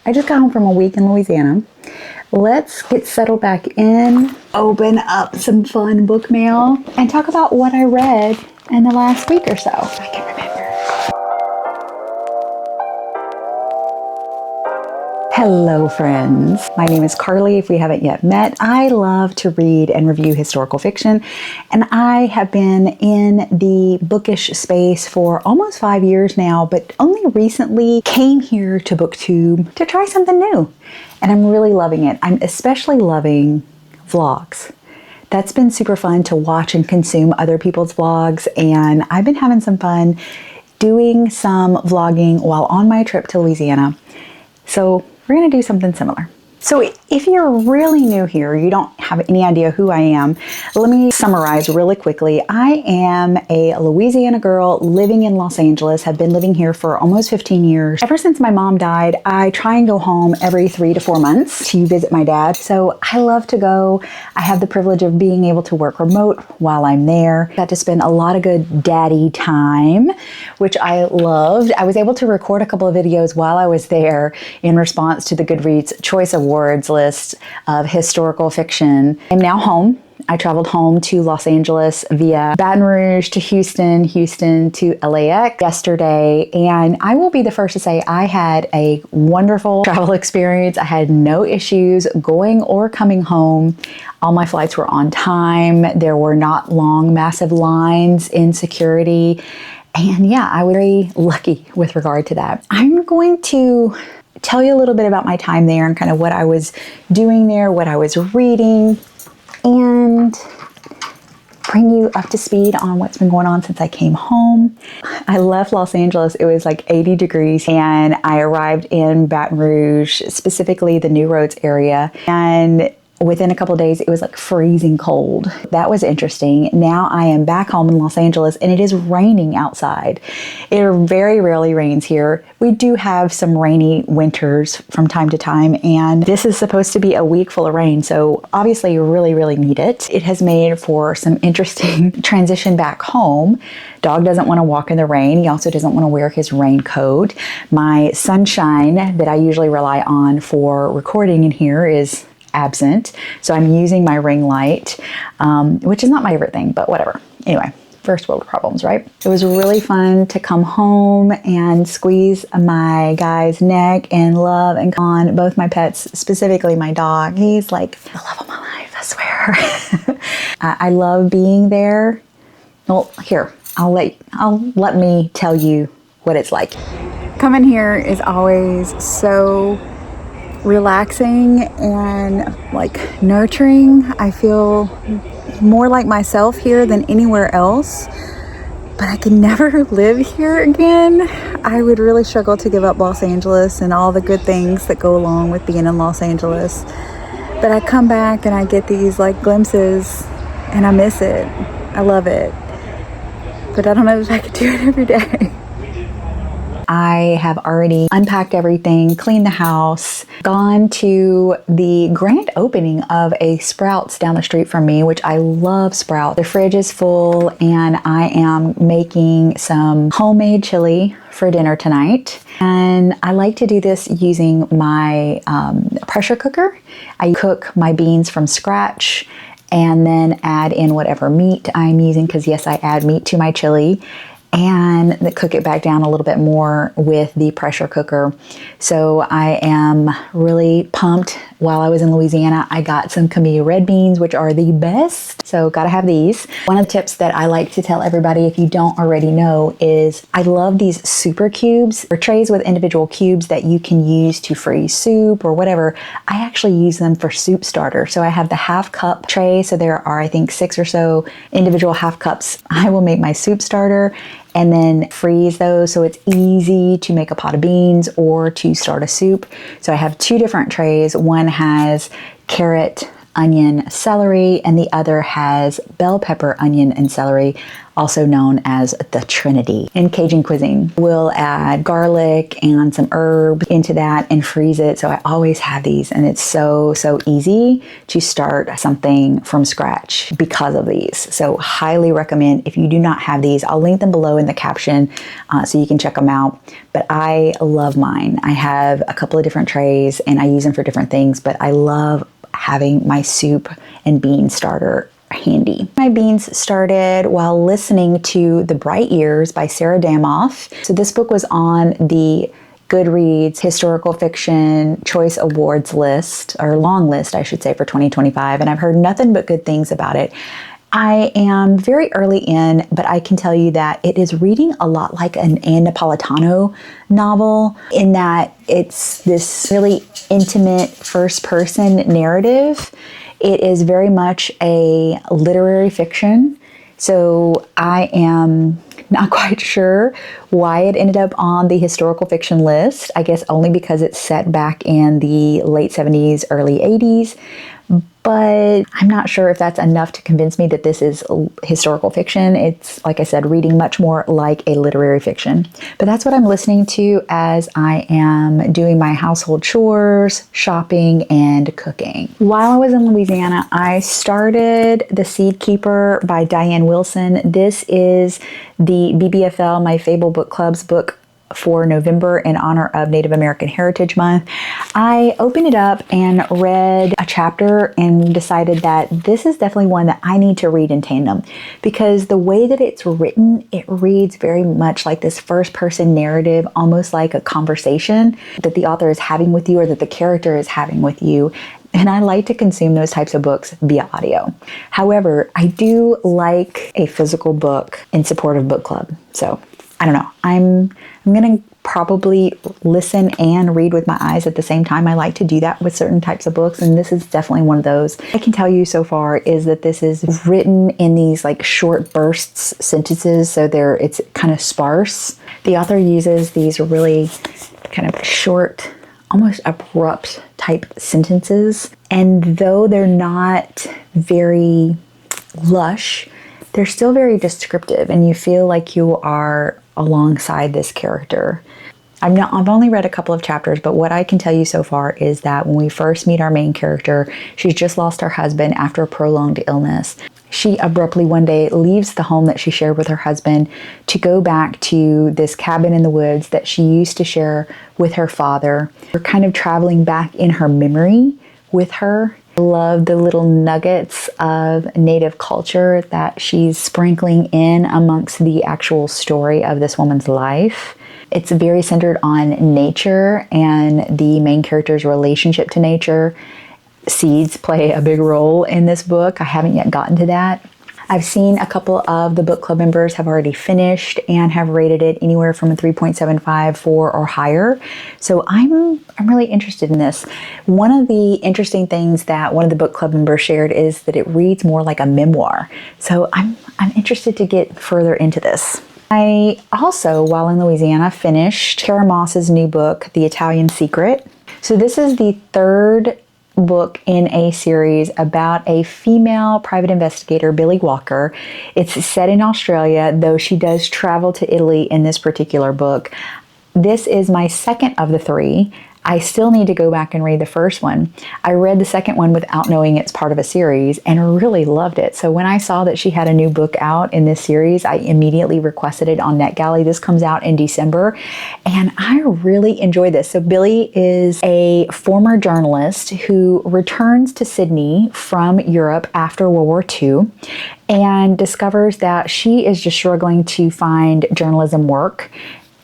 I just got home from a week in Louisiana. Let's get settled back in, open up some fun book mail, and talk about what I read in the last week or so. I can remember. Hello friends, my name is Carly if we haven't yet met. I love to read and review historical fiction, and I have been in the bookish space for almost 5 years now, but only recently came here to Booktube to try something new, and I'm really loving it. I'm especially loving vlogs. That's been super fun to watch and consume other people's vlogs, and I've been having some fun doing some vlogging while on my trip to Louisiana. So we're going to do something similar. So if you're really new here, you don't have any idea who I am, let me summarize really quickly. I am a Louisiana girl living in Los Angeles, have been living here for almost 15 years. Ever since my mom died, I try and go home every 3 to 4 months to visit my dad. So I love to go. I have the privilege of being able to work remote while I'm there. Got to spend a lot of good daddy time, which I loved. I was able to record a couple of videos while I was there in response to the Goodreads Choice Awards list of historical fiction. I'm now home. I traveled home to Los Angeles via Baton Rouge to Houston, Houston to LAX yesterday, and I will be the first to say I had a wonderful travel experience. I had no issues going or coming home. All my flights were on time. There were not long, massive lines in security, and yeah, I was very lucky with regard to that. I'm going to tell you a little bit about my time there and kind of what I was doing there, what I was reading, and bring you up to speed on what's been going on since I came home. I left Los Angeles, it was like 80 degrees, and I arrived in Baton Rouge, specifically the New Roads area, and within a couple of days, it was like freezing cold. That was interesting. Now I am back home in Los Angeles and it is raining outside. It very rarely rains here. We do have some rainy winters from time to time, and this is supposed to be a week full of rain. So obviously you really, really need it. It has made for some interesting transition back home. Dog doesn't want to walk in the rain. He also doesn't want to wear his raincoat. My sunshine that I usually rely on for recording in here is absent, so I'm using my ring light, which is not my favorite thing, but whatever. Anyway, first world problems, right? It was really fun to come home and squeeze my guy's neck and love and on both my pets, specifically my dog. He's like the love of my life, I swear. I love being there. Well, here, let me tell you what it's like. Coming here is always so relaxing and like nurturing. I feel more like myself here than anywhere else, but I can never live here again. I would really struggle to give up Los Angeles and all the good things that go along with being in Los Angeles. But I come back and I get these like glimpses and I miss it. I love it. But I don't know if I could do it every day. I have already unpacked everything, cleaned the house, gone to the grand opening of a Sprouts down the street from me, which I love Sprouts. The fridge is full and I am making some homemade chili for dinner tonight. And I like to do this using my pressure cooker. I cook my beans from scratch and then add in whatever meat I'm using, because yes, I add meat to my chili, and cook it back down a little bit more with the pressure cooker. So I am really pumped. While I was in Louisiana, I got some Camilla red beans, which are the best. So gotta have these. One of the tips that I like to tell everybody, if you don't already know, is I love these super cubes, or trays with individual cubes that you can use to freeze soup or whatever. I actually use them for soup starter. So I have the half cup tray. So there are, I think, 6 or so individual half cups. I will make my soup starter and then freeze those so it's easy to make a pot of beans or to start a soup. So I have 2 different trays. One has carrot onion, celery, and the other has bell pepper, onion, and celery, also known as the Trinity. In Cajun cuisine, we'll add garlic and some herb into that and freeze it. So I always have these, and it's so easy to start something from scratch because of these. So highly recommend. If you do not have these, I'll link them below in the caption so you can check them out. But I love mine. I have a couple of different trays and I use them for different things, but I love having my soup and bean starter handy. My beans started while listening to The Bright Years by Sarah Damoff. So this book was on the Goodreads Historical Fiction Choice Awards list, or long list, I should say, for 2025, and I've heard nothing but good things about it. I am very early in, but I can tell you that it is reading a lot like an Ann Napolitano novel in that it's this really intimate first-person narrative. It is very much a literary fiction, so I am not quite sure why it ended up on the historical fiction list. I guess only because it's set back in the late 70s, early 80s. But I'm not sure if that's enough to convince me that this is historical fiction. It's, like I said, reading much more like a literary fiction. But that's what I'm listening to as I am doing my household chores, shopping, and cooking. While I was in Louisiana, I started The Seed Keeper by Diane Wilson. This is the BBFL, my Fable Book Club's book for November in honor of Native American Heritage Month. I opened it up and read a chapter and decided that this is definitely one that I need to read in tandem because the way that it's written, it reads very much like this first-person narrative, almost like a conversation that the author is having with you or that the character is having with you. And I like to consume those types of books via audio. However, I do like a physical book in support of book club. So I don't know. I'm going to probably listen and read with my eyes at the same time. I like to do that with certain types of books, and this is definitely one of those. I can tell you so far is that this is written in these like short bursts, sentences, so it's kind of sparse. The author uses these really kind of short, almost abrupt type sentences, and though they're not very lush, they're still very descriptive, and you feel like you are alongside this character. I've only read a couple of chapters, but what I can tell you so far is that when we first meet our main character, she's just lost her husband after a prolonged illness. She abruptly one day leaves the home that she shared with her husband to go back to this cabin in the woods that she used to share with her father. We're kind of traveling back in her memory with her. I love the little nuggets of Native culture that she's sprinkling in amongst the actual story of this woman's life. It's very centered on nature and the main character's relationship to nature. Seeds play a big role in this book. I haven't yet gotten to that. I've seen a couple of the book club members have already finished and have rated it anywhere from a 3.75, 4, or higher. So I'm really interested in this. One of the interesting things that one of the book club members shared is that it reads more like a memoir. So I'm interested to get further into this. I also, while in Louisiana, finished Kara Moss's new book, The Italian Secret. So this is the third book in a series about a female private investigator, Billy Walker. It's set in Australia, though she does travel to Italy in this particular book. This is my second of the three. I still need to go back and read the first one. I read the second one without knowing it's part of a series and really loved it. So when I saw that she had a new book out in this series, I immediately requested it on NetGalley. This comes out in December, and I really enjoyed this. So Billy is a former journalist who returns to Sydney from Europe after World War II and discovers that she is just struggling to find journalism work.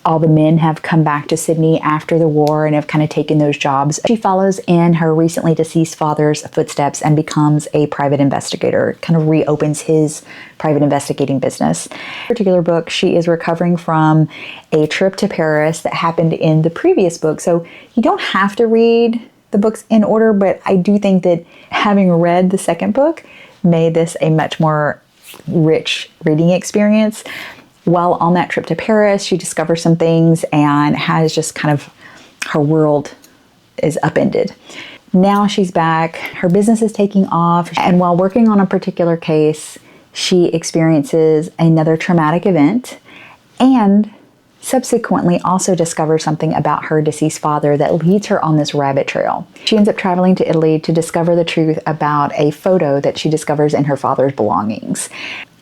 All the men have come back to Sydney after the war and have kind of taken those jobs. She follows in her recently deceased father's footsteps and becomes a private investigator, kind of reopens his private investigating business. In this particular book, she is recovering from a trip to Paris that happened in the previous book. So you don't have to read the books in order, but I do think that having read the second book made this a much more rich reading experience. While on that trip to Paris, she discovers some things and has just kind of, her world is upended. Now she's back, her business is taking off, and while working on a particular case, she experiences another traumatic event and subsequently also discovers something about her deceased father that leads her on this rabbit trail. She ends up traveling to Italy to discover the truth about a photo that she discovers in her father's belongings.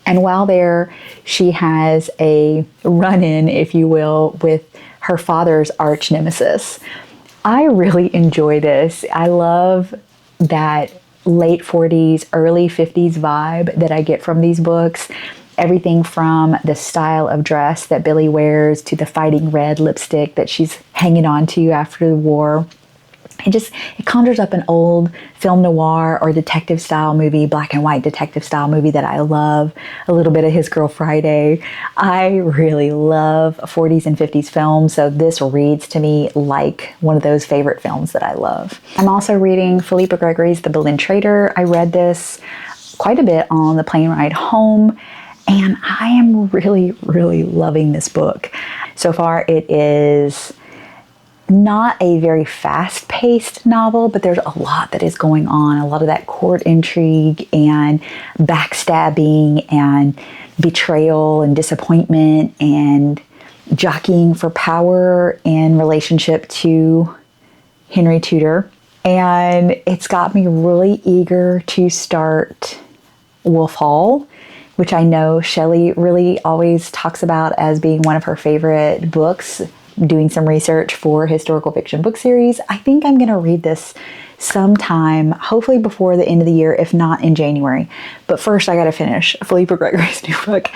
And while there, she has a run-in, if you will, with her father's arch nemesis. I really enjoy this. I love that late 40s, early 50s vibe that I get from these books. Everything from the style of dress that Billy wears to the fighting red lipstick that she's hanging on to after the war. It conjures up an old film noir or detective style movie, black and white detective style movie that I love. A little bit of His Girl Friday. I really love 40s and 50s films, so this reads to me like one of those favorite films that I love. I'm also reading Philippa Gregory's The Berlin Trader. I read this quite a bit on the plane ride home, and I am really, really loving this book. So far, it is not a very fast-paced novel, but there's a lot that is going on. A lot of that court intrigue and backstabbing and betrayal and disappointment and jockeying for power in relationship to Henry Tudor. And it's got me really eager to start Wolf Hall, which I know Shelley really always talks about as being one of her favorite books. Doing some research for historical fiction book series. I think I'm going to read this sometime, hopefully before the end of the year, if not in January. But first, I got to finish Philippa Gregory's new book.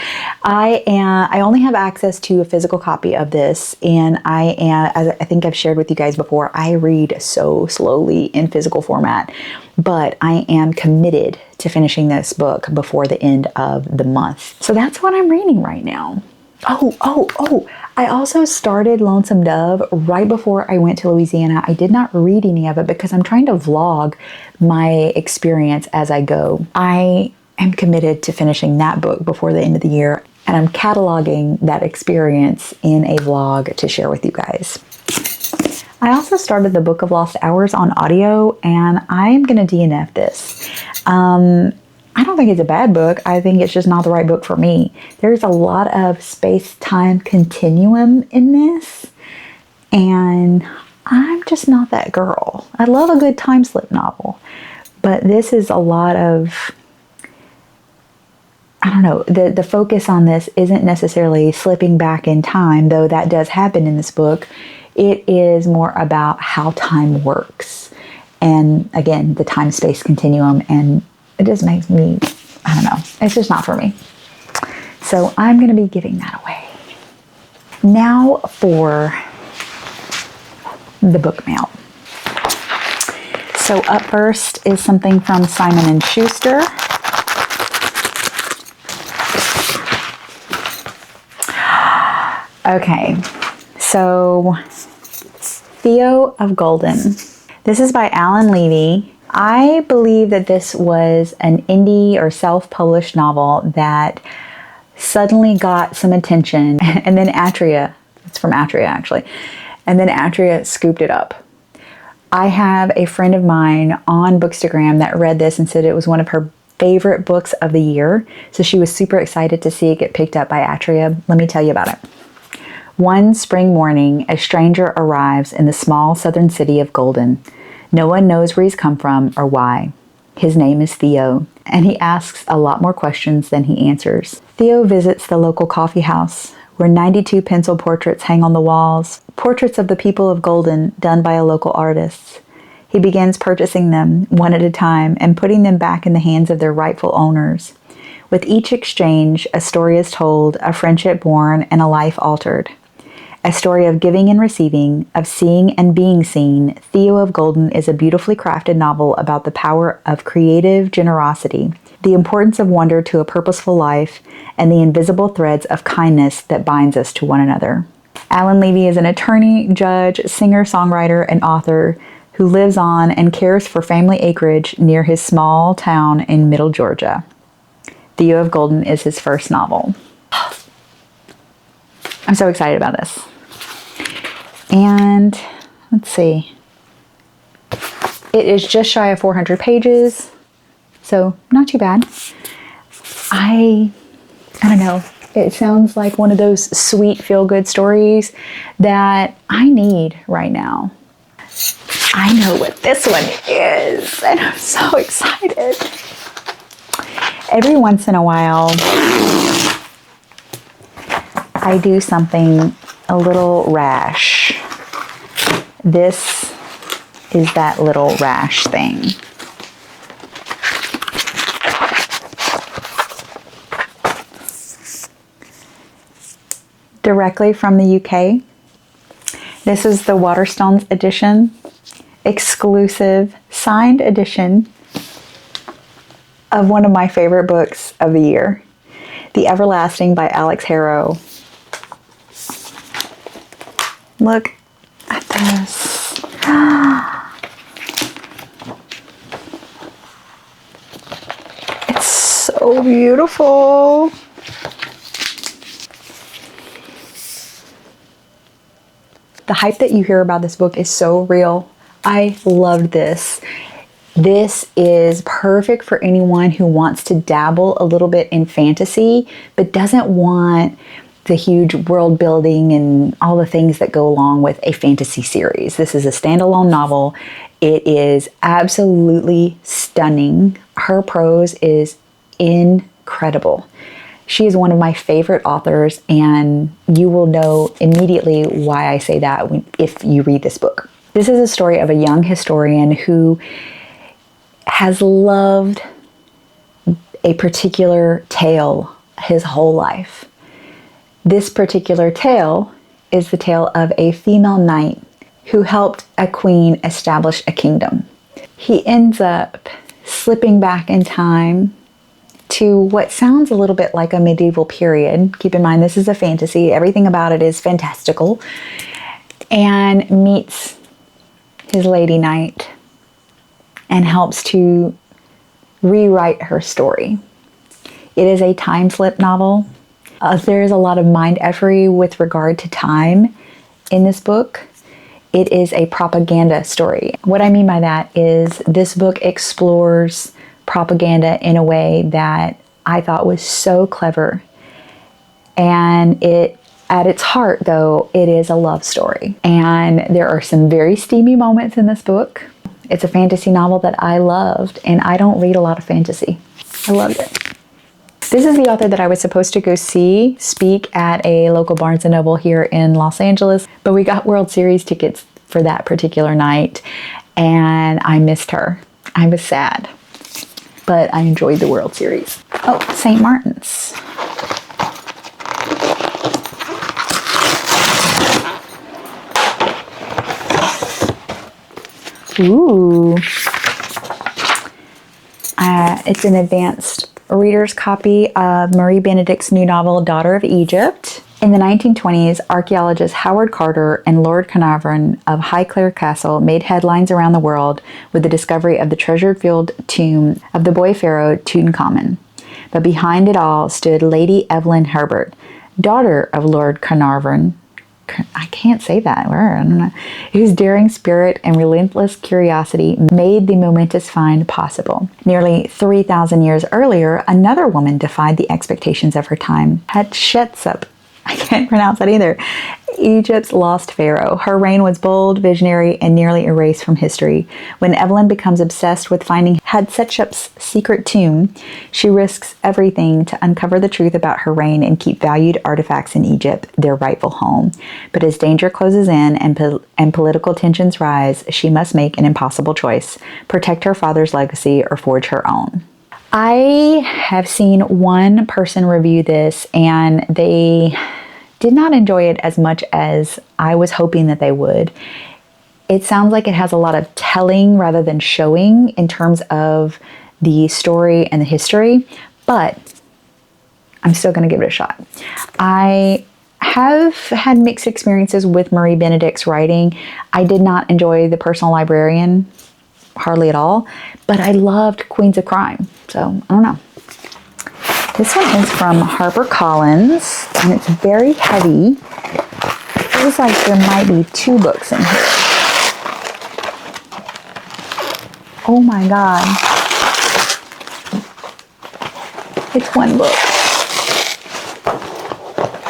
I only have access to a physical copy of this, and as I think I've shared with you guys before, I read so slowly in physical format. But I am committed to finishing this book before the end of the month. So that's what I'm reading right now. Oh, I also started Lonesome Dove right before I went to Louisiana. I did not read any of it because I'm trying to vlog my experience as I go. I am committed to finishing that book before the end of the year, and I'm cataloging that experience in a vlog to share with you guys. I also started the Book of Lost Hours on audio, and I am going to DNF this. I don't think it's a bad book. I think it's just not the right book for me. There's a lot of space-time continuum in this, and I'm just not that girl. I love a good time slip novel, but this is a lot of, I don't know, the focus on this isn't necessarily slipping back in time, though that does happen in this book. It is more about how time works, and again, the time-space continuum, and it just makes me, I don't know, it's just not for me. So I'm going to be giving that away. Now for the Bookmail. So up first is something from Simon & Schuster. Okay, so Theo of Golden. This is by Alan Levy. I believe that this was an indie or self-published novel that suddenly got some attention, and then Atria, it's from Atria actually, and then Atria scooped it up. I have a friend of mine on Bookstagram that read this and said it was one of her favorite books of the year, so she was super excited to see it get picked up by Atria. Let me tell you about it. One spring morning, a stranger arrives in the small southern city of Golden. No one knows where he's come from or why. His name is Theo, and he asks a lot more questions than he answers. Theo visits the local coffee house, where 92 pencil portraits hang on the walls, portraits of the people of Golden done by a local artist. He begins purchasing them one at a time and putting them back in the hands of their rightful owners. With each exchange, a story is told, a friendship born, and a life altered. A story of giving and receiving, of seeing and being seen, Theo of Golden is a beautifully crafted novel about the power of creative generosity, the importance of wonder to a purposeful life, and the invisible threads of kindness that binds us to one another. Alan Levy is an attorney, judge, singer, songwriter, and author who lives on and cares for family acreage near his small town in Middle Georgia. Theo of Golden is his first novel. I'm so excited about this. And let's see. It is just shy of 400 pages, so not too bad. I don't know. It sounds like one of those sweet feel-good stories that I need right now. I know what this one is, and I'm so excited. Every once in a while, I do something a little rash. This is that little rash thing. Directly from the UK. This is the Waterstones edition, exclusive signed edition of one of my favorite books of the year, The Everlasting by Alex Harrow. Look at this. It's so beautiful. The hype that you hear about this book is so real. I loved this. This is perfect for anyone who wants to dabble a little bit in fantasy, but doesn't want the huge world building and all the things that go along with a fantasy series. This is a standalone novel. It is absolutely stunning. Her prose is incredible. She is one of my favorite authors, and you will know immediately why I say that if you read this book. This is a story of a young historian who has loved a particular tale his whole life. This particular tale is the tale of a female knight who helped a queen establish a kingdom. He ends up slipping back in time to what sounds a little bit like a medieval period. Keep in mind, this is a fantasy. Everything about it is fantastical. And meets his lady knight and helps to rewrite her story. It is a time slip novel. There is a lot of mind effery with regard to time in this book. It is a propaganda story. What I mean by that is this book explores propaganda in a way that I thought was so clever. And at its heart, though, it is a love story. And there are some very steamy moments in this book. It's a fantasy novel that I loved, and I don't read a lot of fantasy. I loved it. This is the author that I was supposed to go see speak at a local Barnes & Noble here in Los Angeles, but we got World Series tickets for that particular night, and I missed her. I was sad, but I enjoyed the World Series. Oh, St. Martin's. Ooh. It's an advanced reader's copy of Marie Benedict's new novel, Daughter of Egypt. In the 1920s, archaeologists Howard Carter and Lord Carnarvon of Highclere Castle made headlines around the world with the discovery of the treasure-filled tomb of the boy pharaoh Tutankhamun. But behind it all stood Lady Evelyn Herbert, daughter of Lord Carnarvon. I can't say that word, I don't know. Whose daring spirit and relentless curiosity made the momentous find possible. Nearly 3,000 years earlier, another woman defied the expectations of her time. Hatshepsut, I can't pronounce that either, Egypt's lost pharaoh. Her reign was bold, visionary, and nearly erased from history. When Evelyn becomes obsessed with finding Hatshepsut's secret tomb, she risks everything to uncover the truth about her reign and keep valued artifacts in Egypt their rightful home. But as danger closes in and political tensions rise, she must make an impossible choice: protect her father's legacy or forge her own. I have seen one person review this, and they did not enjoy it as much as I was hoping that they would. It sounds like it has a lot of telling rather than showing in terms of the story and the history, but I'm still going to give it a shot. I have had mixed experiences with Marie Benedict's writing. I did not enjoy The Personal Librarian hardly at all, but I loved Queens of Crime, so I don't know. This one is from HarperCollins, and it's very heavy. It feels like there might be two books in here. Oh my God. It's one book.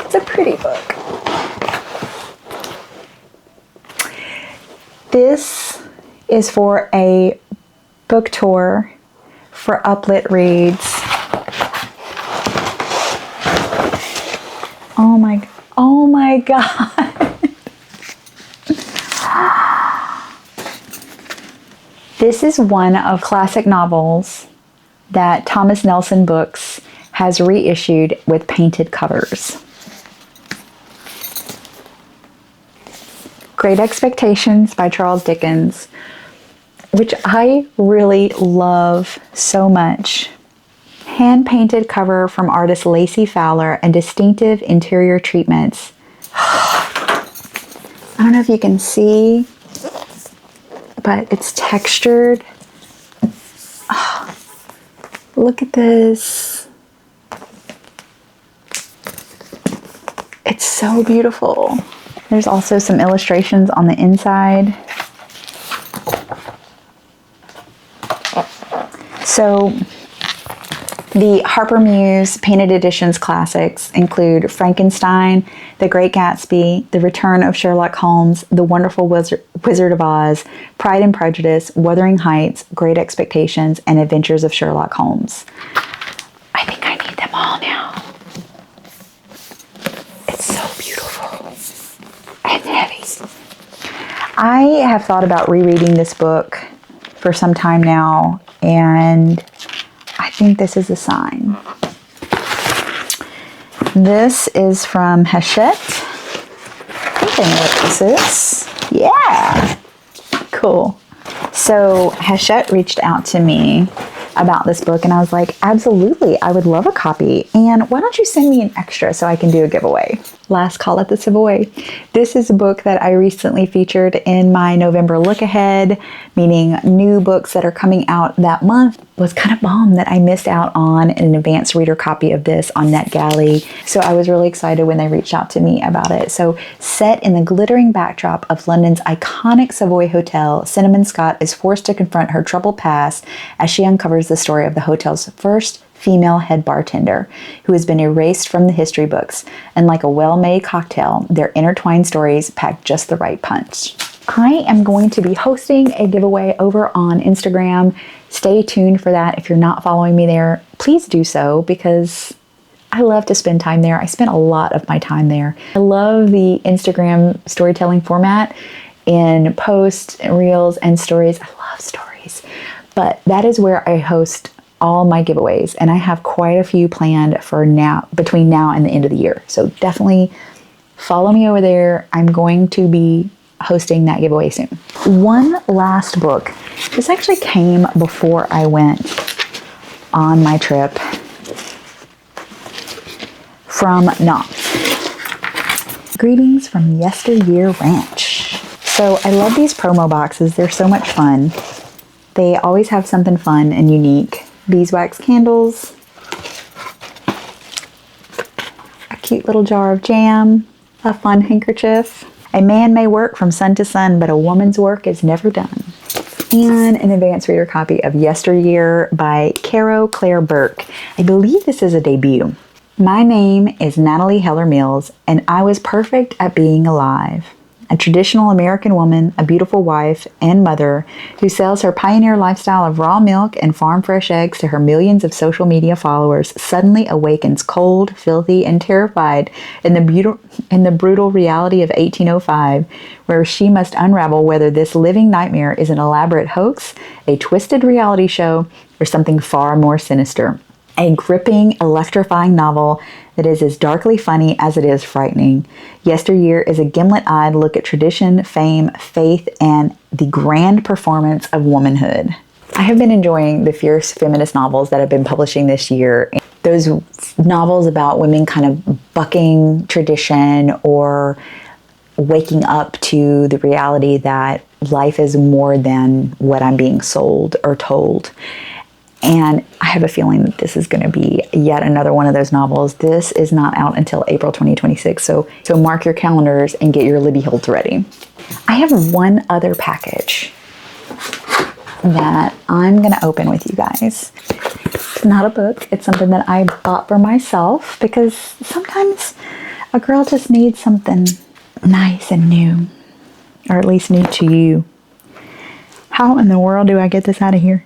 It's a pretty book. This is for a book tour for Uplit Reads. Oh my God. This is one of classic novels that Thomas Nelson Books has reissued with painted covers. Great Expectations by Charles Dickens, which I really love so much. Hand-painted cover from artist Lacey Fowler and distinctive interior treatments. I don't know if you can see, but it's textured. Oh, look at this. It's so beautiful. There's also some illustrations on the inside. So the Harper Muse Painted Editions classics include Frankenstein, The Great Gatsby, The Return of Sherlock Holmes, The Wonderful Wizard of Oz, Pride and Prejudice, Wuthering Heights, Great Expectations, and Adventures of Sherlock Holmes. I think I need them all now. It's so beautiful and heavy. I have thought about rereading this book for some time now, and I think this is a sign. This is from Hachette. I think I know what this is. Yeah. Cool. So Hachette reached out to me about this book, and I was like, absolutely, I would love a copy. And why don't you send me an extra so I can do a giveaway? Last call at the Savoy. This is a book that I recently featured in my November look ahead, meaning new books that are coming out that month. Was kind of bummed that I missed out on an advanced reader copy of this on NetGalley. So I was really excited when they reached out to me about it. So set in the glittering backdrop of London's iconic Savoy Hotel, Cinnamon Scott is forced to confront her troubled past as she uncovers the story of the hotel's first female head bartender, who has been erased from the history books. And like a well-made cocktail, their intertwined stories pack just the right punch. I am going to be hosting a giveaway over on Instagram. Stay tuned for that. If you're not following me there, please do so, because I love to spend time there. I spent a lot of my time there. I love the Instagram storytelling format in posts, reels, and stories. I love stories. But that is where I host all my giveaways, and I have quite a few planned for now, between now and the end of the year. So definitely follow me over there. I'm going to be hosting that giveaway soon. One last book. This actually came before I went on my trip from Knott's. Greetings from Yesteryear Ranch. So I love these promo boxes. They're so much fun. They always have something fun and unique. Beeswax candles, a cute little jar of jam, a fun handkerchief. A man may work from sun to sun, but a woman's work is never done. And an advanced reader copy of Yesteryear by Caro Claire Burke. I believe this is a debut. My name is Natalie Heller Mills, and I was perfect at being alive. A traditional American woman, a beautiful wife and mother who sells her pioneer lifestyle of raw milk and farm fresh eggs to her millions of social media followers, suddenly awakens cold, filthy, and terrified in the brutal reality of 1805, where she must unravel whether this living nightmare is an elaborate hoax, a twisted reality show, or something far more sinister. A gripping, electrifying novel that is as darkly funny as it is frightening. Yesteryear is a gimlet-eyed look at tradition, fame, faith, and the grand performance of womanhood. I have been enjoying the fierce feminist novels that I've been publishing this year. Those novels about women kind of bucking tradition or waking up to the reality that life is more than what I'm being sold or told. And I have a feeling that this is going to be yet another one of those novels. This is not out until April 2026, so mark your calendars and get your Libby Holtz ready. I have one other package. that I'm going to open with you guys. It's not a book. It's something that I bought for myself because sometimes a girl just needs something nice and new, or at least new to you. How in the world do I get this out of here?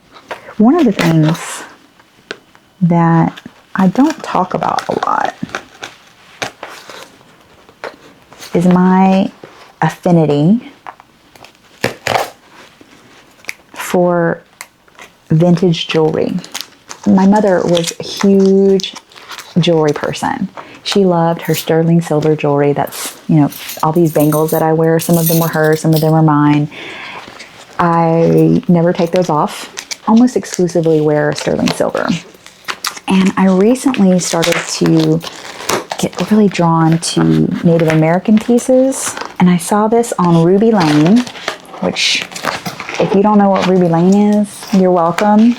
One of the things that I don't talk about a lot is my affinity for vintage jewelry. My mother was a huge jewelry person. She loved her sterling silver jewelry. That's, you know, all these bangles that I wear. Some of them were hers, some of them are mine. I never take those off. Almost exclusively wear sterling silver. And I recently started to get really drawn to Native American pieces. And I saw this on Ruby Lane, which, if you don't know what Ruby Lane is, you're welcome.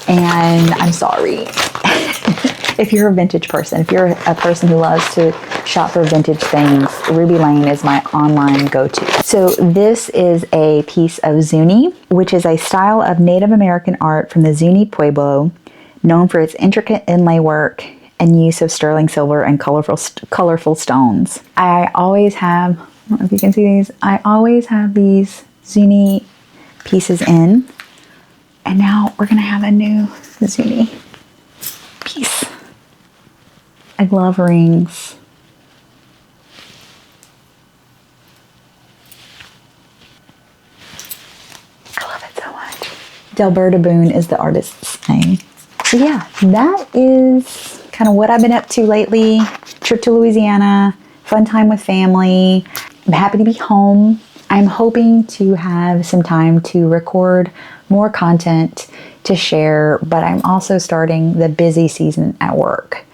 And I'm sorry. If you're a vintage person, if you're a person who loves to shop for vintage things, Ruby Lane is my online go-to. So this is a piece of Zuni, which is a style of Native American art from the Zuni Pueblo, known for its intricate inlay work and use of sterling silver and colorful stones. I always have, I don't know if you can see these, I always have these Zuni pieces in, and now we're gonna have a new Zuni piece. I love rings. I love it so much. Delberta Boone is the artist's name. So yeah, that is kind of what I've been up to lately. Trip to Louisiana, fun time with family. I'm happy to be home. I'm hoping to have some time to record more content to share, but I'm also starting the busy season at work.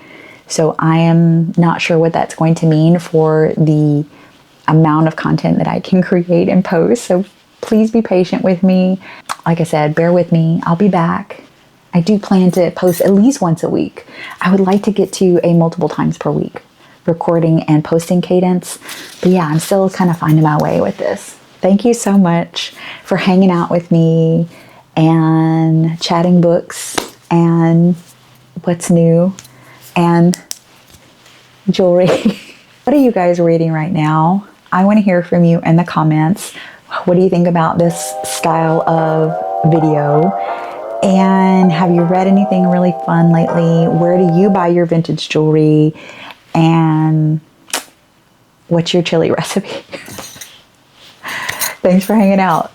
So I am not sure what that's going to mean for the amount of content that I can create and post. So please be patient with me. Like I said, bear with me. I'll be back. I do plan to post at least once a week. I would like to get to a multiple times per week recording and posting cadence. But yeah, I'm still kind of finding my way with this. Thank you so much for hanging out with me and chatting books and what's new and jewelry. What are you guys reading right now? I want to hear from you in the comments. What do you think about this style of video? And have you read anything really fun lately? Where do you buy your vintage jewelry? And what's your chili recipe? Thanks for hanging out.